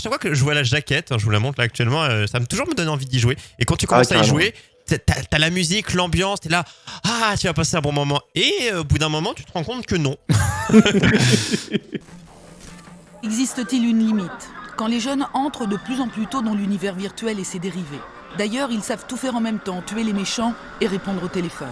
chaque fois que je vois la jaquette, je vous la montre là actuellement, ça me toujours me donne envie d'y jouer. Et quand tu commences à y jouer, t'as la musique, l'ambiance, t'es là, tu vas passer un bon moment. Et au bout d'un moment, tu te rends compte que non. Existe-t-il une limite quand les jeunes entrent de plus en plus tôt dans l'univers virtuel et ses dérivés? D'ailleurs, ils savent tout faire en même temps, tuer les méchants et répondre au téléphone.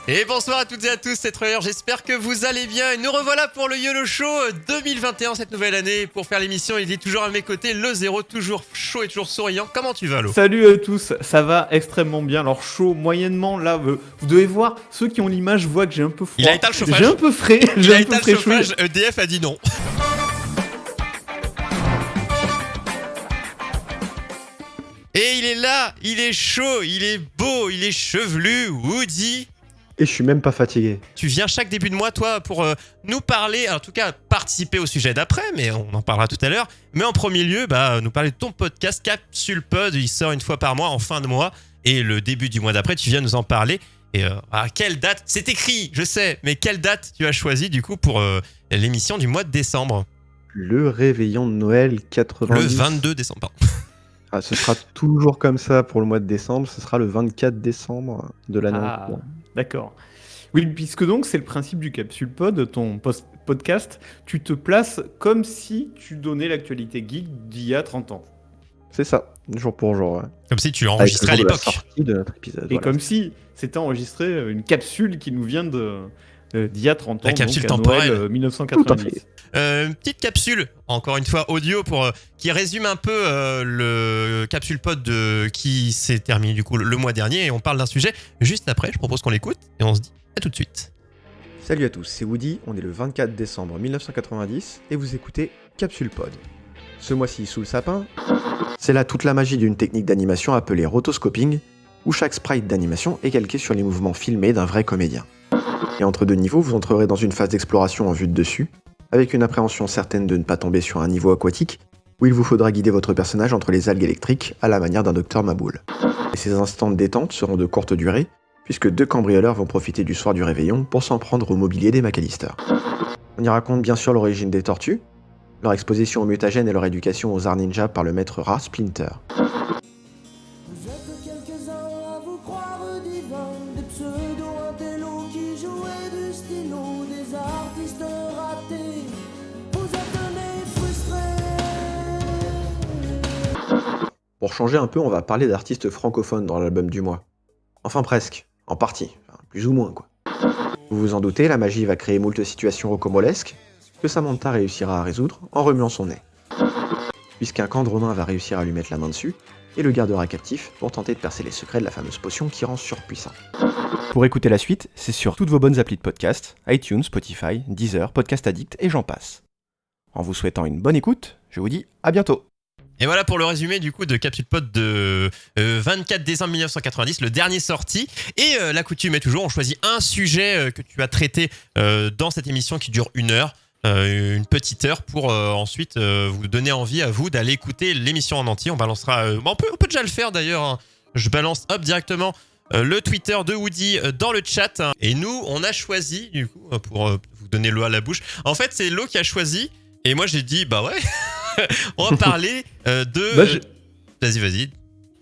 Et bonsoir à toutes et à tous, c'est Troyer, j'espère que vous allez bien. Et nous revoilà pour le YOLO Show 2021, cette nouvelle année. Pour faire l'émission, il est toujours à mes côtés, le Zéro, toujours chaud et toujours souriant. Comment tu vas, Lo ? Salut à tous, ça va extrêmement bien. Alors chaud, moyennement, là, vous devez voir, ceux qui ont l'image voient que j'ai un peu froid. Il a éteint le chauffage. J'ai un peu frais. Il a éteint le chauffage, EDF a dit non. Et il est là, il est chaud, il est beau, il est chevelu, Woody. Et je suis même pas fatigué. Tu viens chaque début de mois, toi, pour nous parler, en tout cas participer au sujet d'après, mais on en parlera tout à l'heure. Mais en premier lieu, nous parler de ton podcast Capsule Pod. Il sort une fois par mois, en fin de mois. Et le début du mois d'après, tu viens nous en parler. Et à quelle date ? C'est écrit, je sais, mais quelle date tu as choisi du coup pour l'émission du mois de décembre ? Le réveillon de Noël 90. Le 22 décembre, pardon. Ce sera toujours comme ça pour le mois de décembre. Ce sera le 24 décembre de l'année. D'accord. Oui, puisque donc c'est le principe du Capsule Pod, ton podcast, tu te places comme si tu donnais l'actualité geek d'il y a 30 ans. C'est ça, jour pour jour. Ouais. Comme si tu l'enregistrais à l'époque. De notre épisode, et comme si c'était enregistré une capsule qui nous vient d'il y a 30 ans. La capsule donc à temporelle. Noël 1990. Une petite capsule, encore une fois audio, qui résume un peu le Capsule Pod qui s'est terminé du coup le mois dernier. Et on parle d'un sujet juste après. Je propose qu'on l'écoute et on se dit à tout de suite. Salut à tous, c'est Woody. On est le 24 décembre 1990 et vous écoutez Capsule Pod. Ce mois-ci, sous le sapin, c'est là toute la magie d'une technique d'animation appelée rotoscoping, où chaque sprite d'animation est calqué sur les mouvements filmés d'un vrai comédien. Et entre deux niveaux, vous entrerez dans une phase d'exploration en vue de dessus, avec une appréhension certaine de ne pas tomber sur un niveau aquatique, où il vous faudra guider votre personnage entre les algues électriques à la manière d'un docteur Maboul. Et ces instants de détente seront de courte durée, puisque deux cambrioleurs vont profiter du soir du réveillon pour s'en prendre au mobilier des McAllister. On y raconte bien sûr l'origine des tortues, leur exposition aux mutagènes et leur éducation aux arts ninja par le maître rare Splinter. Vous êtes quelques-uns à vous croire divins, des pseudo-intellos qui jouaient du stylo, des artistes ratés. Vous êtes nés frustrés. Pour changer un peu, on va parler d'artistes francophones dans l'album du mois. Enfin presque, en partie, enfin, plus ou moins quoi. Vous vous en doutez, la magie va créer moult situations rocambolesques que Samantha réussira à résoudre en remuant son nez. Puisqu'un camp de Romain va réussir à lui mettre la main dessus, et le gardera captif pour tenter de percer les secrets de la fameuse potion qui rend surpuissant. Pour écouter la suite, c'est sur toutes vos bonnes applis de podcast, iTunes, Spotify, Deezer, Podcast Addict et j'en passe. En vous souhaitant une bonne écoute, je vous dis à bientôt. Et voilà pour le résumé du coup de Capsule Pod de 24 décembre 1990, le dernier sorti. Et la coutume est toujours, on choisit un sujet que tu as traité dans cette émission qui dure 1 heure. Une petite heure pour ensuite vous donner envie à vous d'aller écouter l'émission en entier. On balancera, on peut déjà le faire d'ailleurs, hein. Je balance directement le Twitter de Woody dans le chat. Et nous, on a choisi, du coup, pour vous donner l'eau à la bouche. En fait, c'est l'eau qui a choisi. Et moi, j'ai dit, bah ouais, on va parler de... Vas-y.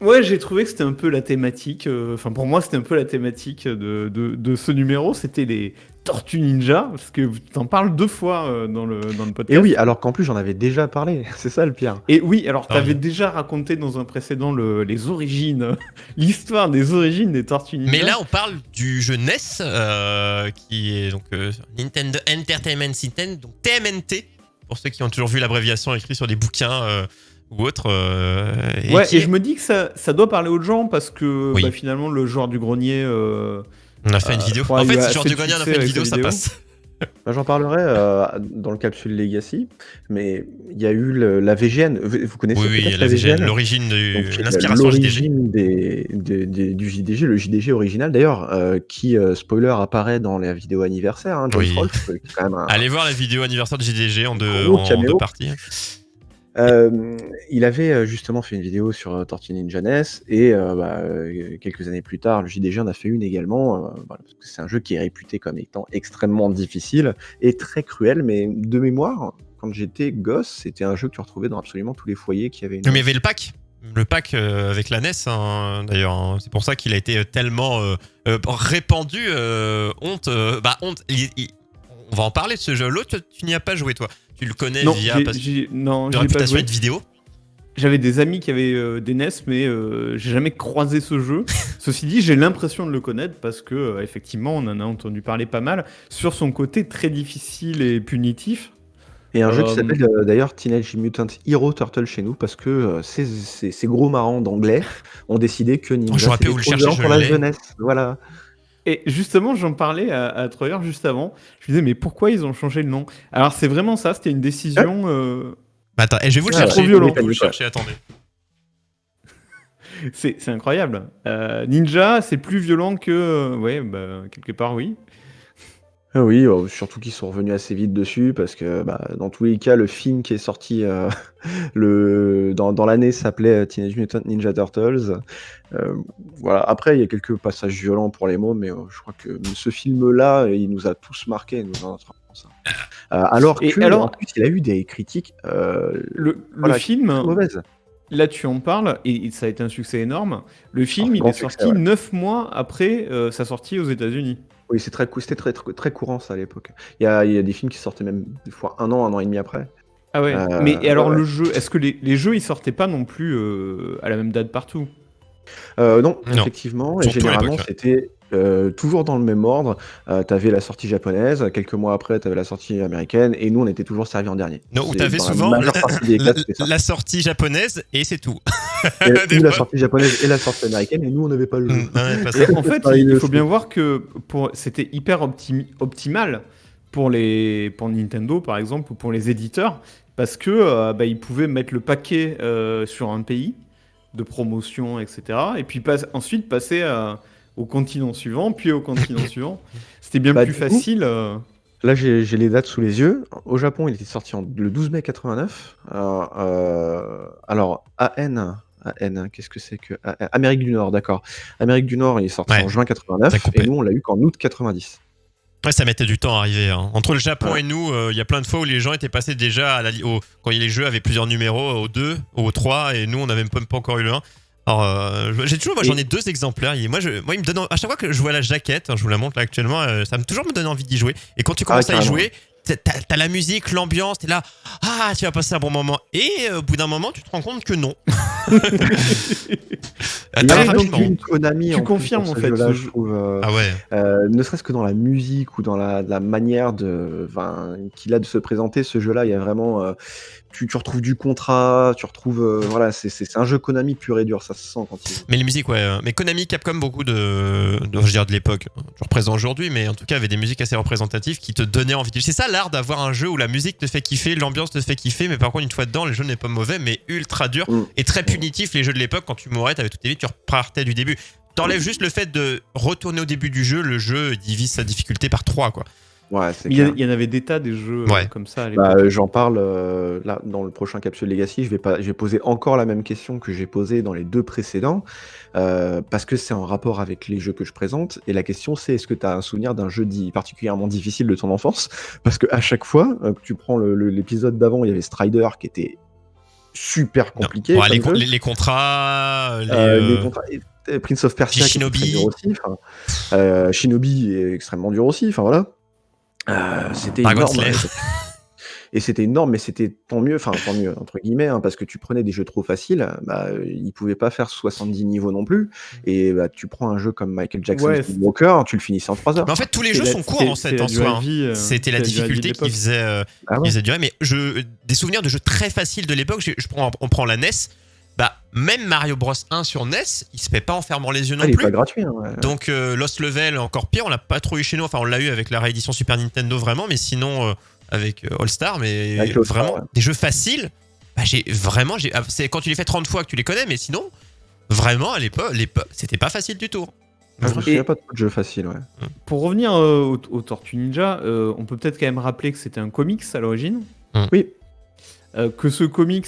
Ouais, j'ai trouvé que c'était un peu la thématique, pour moi c'était un peu la thématique de ce numéro, c'était les Tortues Ninja, parce que tu t'en parles 2 fois dans le podcast. Et oui, alors qu'en plus j'en avais déjà parlé, c'est ça le pire. Et oui, alors t'avais déjà raconté dans un précédent les origines, l'histoire des origines des Tortues Ninja. Mais là on parle du jeu NES, qui est donc Nintendo Entertainment System, donc TMNT, pour ceux qui ont toujours vu l'abréviation écrite sur des bouquins... ou autre. Et je me dis que ça doit parler aux gens parce que finalement le joueur du grenier. On a fait une vidéo. En fait, si joueur du grenier on a fait une vidéo, ça passe. Bah, j'en parlerai dans le capsule Legacy, mais il y a eu la VGN. Vous connaissez Oui, peut-être la VGN, VGN? l'origine Donc, de l'inspiration JDG. l'origine du JDG, le JDG original d'ailleurs, qui, spoiler, apparaît dans la vidéo anniversaire, hein, Joyce Oui. Rolfe, qui est quand même un Allez voir la vidéo anniversaire de JDG en deux gros caméo. parties. Il avait justement fait une vidéo sur Tortue Ninja NES et quelques années plus tard, le JDG en a fait une également, voilà, parce que c'est un jeu qui est réputé comme étant extrêmement difficile et très cruel, mais de mémoire, quand j'étais gosse, c'était un jeu que tu retrouvais dans absolument tous les foyers qui avaient une... Mais il y avait le pack avec la NES, hein, d'ailleurs. Hein. C'est pour ça qu'il a été tellement répandu. Honte. On va en parler de ce jeu. L'autre, tu n'y as pas joué, toi. Tu le connais Non, via non, de je l'ai pas réputation joué. et de vidéo. J'avais des amis qui avaient des NES, mais j'ai jamais croisé ce jeu. Ceci dit, j'ai l'impression de le connaître parce que effectivement, on en a entendu parler pas mal sur son côté très difficile et punitif. Et un jeu qui s'appelle d'ailleurs Teenage Mutant Hero Turtle chez nous, parce que ces gros marrants d'anglais ont décidé que Ninja j'aurais pu c'était vous le trop chercher, violent je pour la l'ai. jeunesse. Voilà. Et justement, j'en parlais à Troyer juste avant. Je me disais, mais pourquoi ils ont changé le nom? Alors, c'est vraiment ça, c'était une décision. Attends, je vais vous le Ah, chercher. trop violent. Je vais vous le chercher, attendez. C'est incroyable. Ninja, c'est plus violent que. Ouais, bah, quelque part, oui. Ah oui, surtout qu'ils sont revenus assez vite dessus, parce que dans tous les cas, le film qui est sorti dans l'année s'appelait Teenage Mutant Ninja Turtles. Voilà. Après, il y a quelques passages violents pour les mots, mais je crois que ce film-là, il nous a tous marqués, il nous en a ça. Alors Et que, alors- en plus, il a eu des critiques Le voilà, film, mauvaises. là, tu en parles, et ça a été un succès énorme. Le film, Un il grand est succès, sorti ouais. 9 mois après sa sortie aux États-Unis. Oui, c'était très courant ça à l'époque. Il y a des films qui sortaient même des fois un an et demi après. Ah ouais. Mais et alors, ouais. le jeu, est-ce que les jeux, ils sortaient pas non plus à la même date partout? Non, Non. effectivement, et Surtout à généralement l'époque, c'était toujours dans le même ordre. T'avais la sortie japonaise, quelques mois après t'avais la sortie américaine, et nous on était toujours servis en dernier. Non, où C'est t'avais dans souvent la majeure partie des cas, c'était ça. la sortie japonaise et c'est tout. Il y avait Des ou la fois. sortie japonaise et la sortie américaine, et nous on n'avait pas le jeu. Ouais, pas ça. Et en fait, Pareil il faut aussi. bien voir que c'était hyper optimal pour Nintendo, par exemple, ou pour les éditeurs, parce que ils pouvaient mettre le paquet sur un pays de promotion, etc. Et puis ensuite passer au continent suivant, puis au continent suivant. C'était bien plus Du coup, facile. Là j'ai les dates sous les yeux. Au Japon il était sorti le 12 mai 89. Alors AN, qu'est-ce que c'est que AN? Amérique du Nord, d'accord. Amérique du Nord il est sorti Ouais, en juin t'as 89, coupé. et nous on l'a eu qu'en août 90. Ouais, ça mettait du temps à arriver. Hein. Entre le Japon Ouais. et nous, il y a plein de fois où les gens étaient passés déjà quand les jeux avaient plusieurs numéros, au 2, au 3, et nous, on n'avait même pas encore eu le 1. Alors, j'en ai 2 exemplaires. Et moi, il me donne, à chaque fois que je vois la jaquette, hein, je vous la montre là actuellement, ça me toujours me donne envie d'y jouer. Et quand tu commences à y carrément. jouer, t'as la musique, l'ambiance, t'es là, tu vas passer un bon moment. Et au bout d'un moment, tu te rends compte que non. Il y a Très un rapidement. film Konami Tu en plus confirmes, dans en ce fait, jeu-là, ce je jeu. trouve, Ah ouais. ne serait-ce que dans la musique ou dans la manière qu'il a de se présenter, ce jeu-là, il y a vraiment, tu retrouves du Contra, tu retrouves, voilà, c'est un jeu Konami pur et dur, ça se sent quand il... Mais les musiques, ouais. Mais Konami, Capcom, beaucoup je veux dire de l'époque, toujours présent aujourd'hui, mais en tout cas, avait des musiques assez représentatives qui te donnaient envie de... C'est ça l'art d'avoir un jeu où la musique te fait kiffer, l'ambiance te fait kiffer, mais par contre, une fois dedans, le jeu n'est pas mauvais, mais ultra dur et très punitif. Les jeux de l'époque, quand tu mourais, t'avais toutes tes vies, tu repartais du début. T'enlèves juste le fait de retourner au début du jeu, le jeu divise sa difficulté par 3, quoi. Ouais, c'est Il clair. y en avait des tas des jeux Ouais. comme ça à l'époque. J'en parle là dans le prochain Capsule Legacy. Je vais poser encore la même question que j'ai posée dans les 2 précédents, parce que c'est en rapport avec les jeux que je présente. Et la question c'est, est-ce que tu as un souvenir d'un jeu particulièrement difficile de ton enfance? Parce que à chaque fois que tu prends l'épisode d'avant, il y avait Strider qui était super compliqué. Bon, comme jeu. les contrats, Les contrats- et Prince of Persia qui est Shinobi. très dur aussi. Shinobi est extrêmement dur aussi. Enfin voilà. C'était Dragon énorme. Slayer. Et c'était énorme, mais c'était tant mieux entre guillemets, hein, parce que tu prenais des jeux trop faciles, ils pouvaient pas faire 70 niveaux non plus. Et tu prends un jeu comme Michael Jackson Ouais, Walker, tu le finissais en 3 heures. Mais en fait, tous les C'est jeux la- sont courts c'est- en c'est fait la en soi. durée Hein. de vie, C'était la c'est la durée de vie de difficulté qui l'époque. faisait, Ah ouais. qui faisait durer. Mais des souvenirs de jeux très faciles de l'époque, on prend la NES. bah, même Mario Bros 1 sur NES, il se paie pas en fermant les yeux non il est plus. pas gratuit. Hein, ouais. Donc Lost Level, encore pire, on l'a pas trop eu chez nous. Enfin, on l'a eu avec la réédition Super Nintendo vraiment, mais sinon avec All Star, mais Avec All Star, vraiment ouais. des jeux faciles. Bah, c'est quand tu les fais 30 fois que tu les connais, mais sinon, vraiment à l'époque, c'était pas facile du tout. Je me souviens pas de jeu facile, ouais. Pour revenir aux Tortues Ninja, on peut peut-être quand même rappeler que c'était un comics à l'origine. Oui. Que ce comics,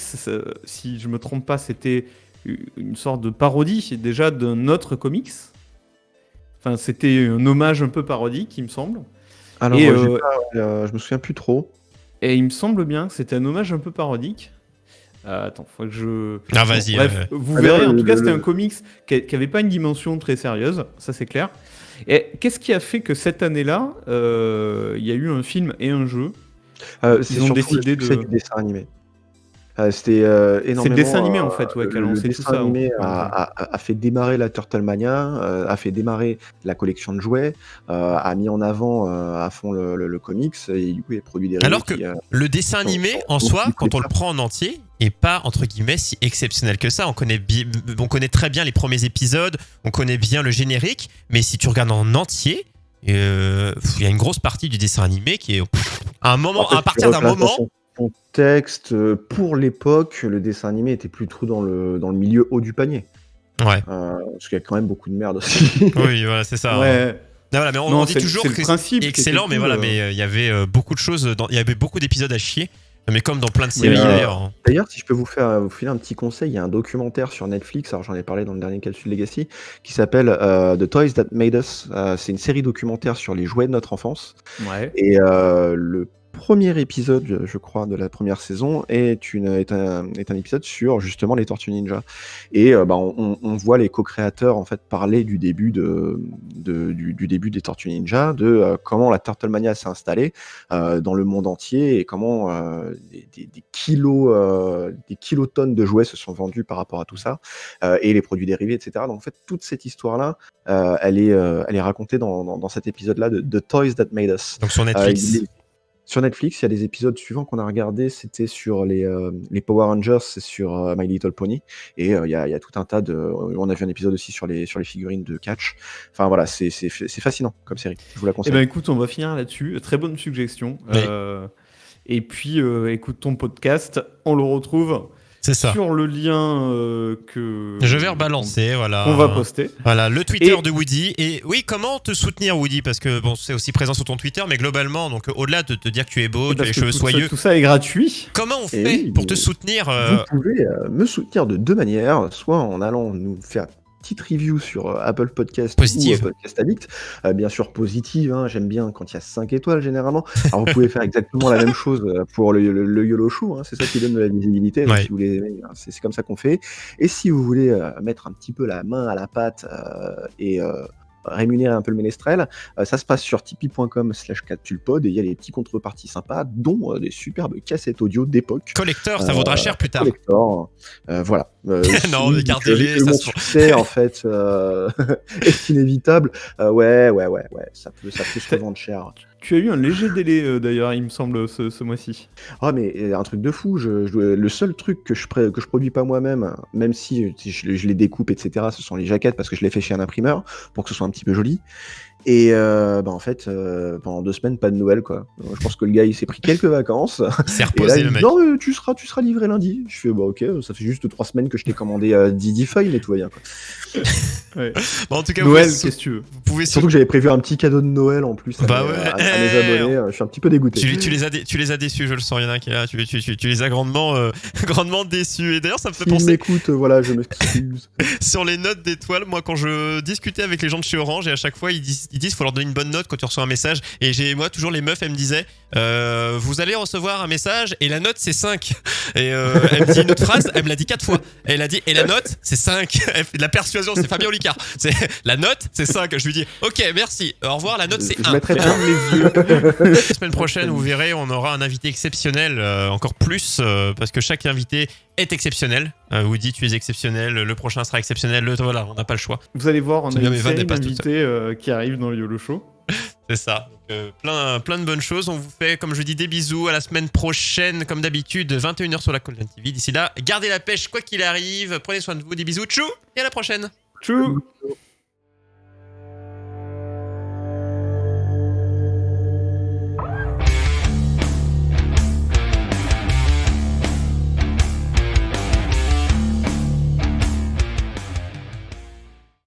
si je me trompe pas, c'était une sorte de parodie déjà d'un autre comics. Enfin, c'était un hommage un peu parodique, il me semble. Alors, Et, je me souviens plus trop. Et il me semble bien que c'était un hommage un peu parodique. Attends, faut que je. Ah, vas-y. Bref, vous Ah, verrez, mais en tout cas, le- c'était un comics qui avait pas une dimension très sérieuse, ça c'est clair. Et qu'est-ce qui a fait que cette année-là, il y a eu un film et un jeu? C'est Ils ont surtout décidé le succès de- du dessin animé. C'était énormément. C'est le dessin animé, en fait, ouais, qui a le lancé tout dessin ça, animé ouais. a fait démarrer la Turtlemania, a fait démarrer la collection de jouets, a mis en avant à fond le comics et du coup les produits dérivés. Alors que le dessin animé en soi, quand on le prend en entier, est pas entre guillemets si exceptionnel que ça. On connaît très bien les premiers épisodes, on connaît bien le générique, mais si tu regardes en entier, il y a une grosse partie du dessin animé qui est à un moment, à partir d'un moment. Contexte, pour l'époque, le dessin animé était plutôt dans le milieu haut du panier. Ouais. Parce qu'il y a quand même beaucoup de merde aussi. Oui, voilà, c'est ça. Ouais. Non, voilà, mais on Non, dit c'est toujours le que principe c'est qui excellent, était mais cool, voilà, mais il y avait beaucoup de choses, il y avait beaucoup d'épisodes à chier, mais comme dans plein de séries d'ailleurs. D'ailleurs, si je peux vous filer un petit conseil, il y a un documentaire sur Netflix, alors j'en ai parlé dans le dernier Capsule Legacy, qui s'appelle The Toys That Made Us. C'est une série documentaire sur les jouets de notre enfance. Ouais. Et le premier épisode, je crois, de la première saison est un épisode sur justement les Tortues Ninja. Et on voit les co-créateurs en fait parler du début du début des Tortues Ninja, de comment la Turtlemania s'est installée dans le monde entier et comment des kilotonnes de jouets se sont vendus par rapport à tout ça et les produits dérivés, etc. Donc en fait, toute cette histoire-là, elle est racontée dans cet épisode-là de Toys That Made Us. Donc sur Netflix. Sur Netflix, il y a des épisodes suivants qu'on a regardés, c'était sur les Power Rangers et sur My Little Pony. Et il y a tout un tas de... On a vu un épisode aussi sur les figurines de catch. Enfin voilà, c'est fascinant comme série, je vous la Eh conseille. ben écoute, on va finir là-dessus. Très bonne suggestion. Oui. Et puis, écoute ton podcast, on le retrouve C'est ça. sur le lien que Je vais rebalancer, voilà. qu'on va poster. Voilà, le Twitter Et- de Woody. Et oui, comment te soutenir, Woody? Parce que bon, c'est aussi présent sur ton Twitter, mais globalement, donc au-delà de te dire que tu es beau, tu as Parce les que cheveux tout soyeux, ça est gratuit. comment on Et fait oui, pour te mais soutenir Vous pouvez me soutenir de deux manières, soit en allant nous faire petite review sur Apple Podcast Positive. ou Podcast Addict, bien sûr positive, hein, j'aime bien quand il y a 5 étoiles généralement. Alors vous pouvez faire exactement la même chose pour le YOLO Show, hein, c'est ça qui donne de la visibilité, donc Ouais. si vous voulez, c'est comme ça qu'on fait. Et si vous voulez mettre un petit peu la main à la pâte et rémunérer un peu le ménestrel, ça se passe sur tipeee.com/capsulepod et il y a des petits contreparties sympas, dont des superbes cassettes audio d'époque. collector, ça vaudra cher plus tard. Collector, voilà. Non, mais gardez-les, vu que ça mon se- succès en fait est inévitable. Ouais, ça peut se revendre cher. Tu as eu un léger délai d'ailleurs, il me semble, ce mois-ci. Ah mais un truc de fou. Le seul truc que je produis pas moi-même, même si je les découpe, etc. Ce sont les jaquettes parce que je les fais chez un imprimeur pour que ce soit un petit peu joli. Et en fait, pendant 2 semaines, pas de nouvelles quoi. Je pense que le gars il s'est pris quelques vacances. Il s'est Et là, reposé, il le dit, mec. non, tu seras livré lundi. Je fais, bah ok, ça fait juste 3 semaines que je t'ai commandé 10 feuilles, mais tout va bien. Quoi. Ouais. Bon, en tout cas, Noël, vous qu'est-ce que tu veux? pouvez Surtout que j'avais prévu un petit cadeau de Noël en plus Bah à mes ouais. abonnés. Je suis un petit peu dégoûté. tu les as déçus, je le sens. Il y en a un qui est là. Tu les as grandement, grandement déçus. Et d'ailleurs, ça me fait S'il penser m'écoute, voilà, je m'excuse. sur les notes d'étoiles. Moi, quand je discutais avec les gens de chez Orange, et à chaque fois, ils disent faut leur donner une bonne note quand tu reçois un message. Et moi, toujours les meufs, elles me disaient vous allez recevoir un message et la note c'est 5. Et elle me dit une autre phrase, elle me l'a dit 4 fois. Et elle a dit et la note c'est 5. Elle fait de la persuasion, c'est Fabien Olicard. La note c'est 5. Je lui dis ok, merci, au revoir, la note c'est Je 1. mettrai pas. Ferme les yeux. La semaine prochaine, vous verrez, on aura un invité exceptionnel, encore plus, parce que chaque invité est exceptionnel. Woody, tu es exceptionnel, le prochain sera exceptionnel, voilà, on n'a pas le choix. Vous allez voir, on C'est a bien, une mes vannes série dépassent toutes d'invités qui arrivent dans le YOLO Show. C'est ça. Donc, plein de bonnes choses. On vous fait, comme je dis, des bisous. À la semaine prochaine, comme d'habitude, 21h sur la Golden TV. D'ici là, gardez la pêche quoi qu'il arrive. Prenez soin de vous. Des bisous. Tchou. Et à la prochaine. Tchou.